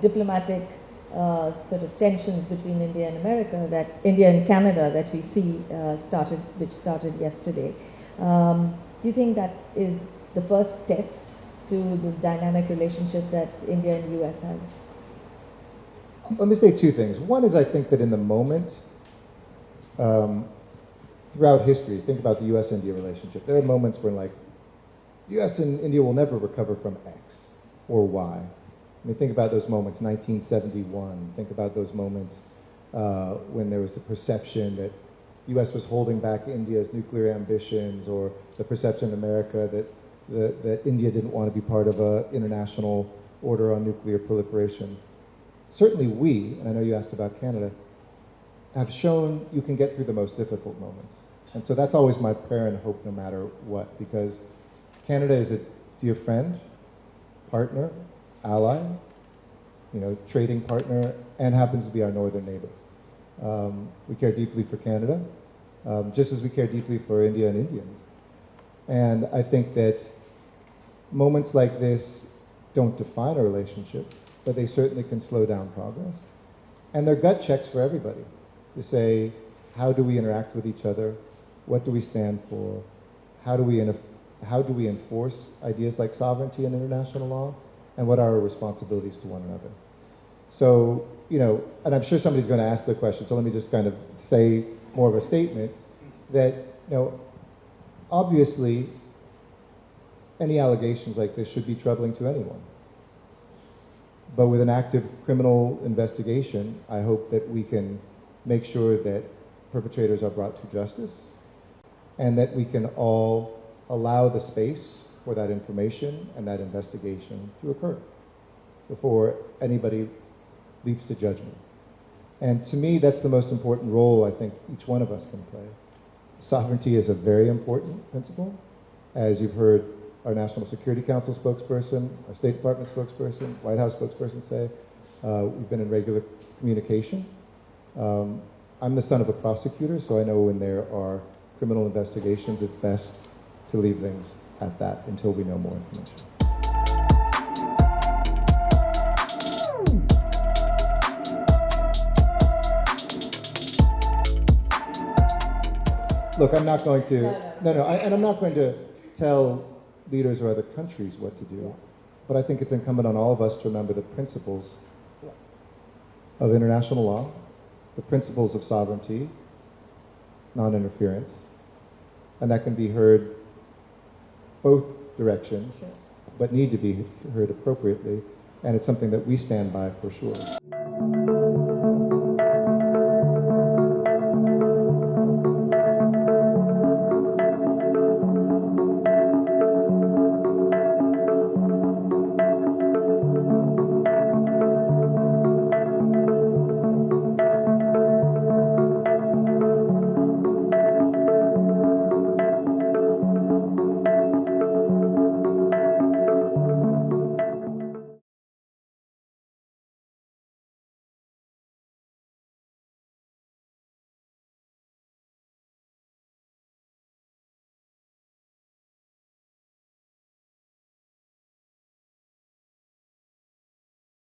diplomatic sort of tensions between India and America, that India and Canada that we see which started yesterday. Do you think that is the first test to this dynamic relationship that India and US have? Let me say two things. One is I think that in the moment, throughout history, think about the US-India relationship. There are moments when like, US and India will never recover from X or Y. I mean, think about those moments, 1971. Think about those moments when there was the perception that US was holding back India's nuclear ambitions, or the perception in America that India didn't want to be part of an international order on nuclear proliferation. Certainly we, and I know you asked about Canada, have shown you can get through the most difficult moments. And so that's always my prayer and hope no matter what, because Canada is a dear friend, partner, ally, trading partner, and happens to be our northern neighbor. We care deeply for Canada, just as we care deeply for India and Indians. And I think that moments like this don't define a relationship, but they certainly can slow down progress. And they're gut checks for everybody to say, how do we interact with each other? What do we stand for? How do we enforce ideas like sovereignty and international law? And what are our responsibilities to one another? So, and I'm sure somebody's going to ask the question, so let me just kind of say more of a statement that, obviously, any allegations like this should be troubling to anyone. But with an active criminal investigation, I hope that we can make sure that perpetrators are brought to justice, and that we can all allow the space for that information and that investigation to occur before anybody leaps to judgment. And to me, that's the most important role I think each one of us can play. Sovereignty is a very important principle. As you've heard our National Security Council spokesperson, our State Department spokesperson, White House spokesperson say, we've been in regular communication. I'm the son of a prosecutor, so I know when there are criminal investigations, it's best to leave things at that until we know more information. Look, I'm not going to, and I'm not going to tell leaders or other countries what to do, but I think it's incumbent on all of us to remember the principles of international law, the principles of sovereignty, non-interference, and that can be heard both directions, but need to be heard appropriately, and it's something that we stand by for sure.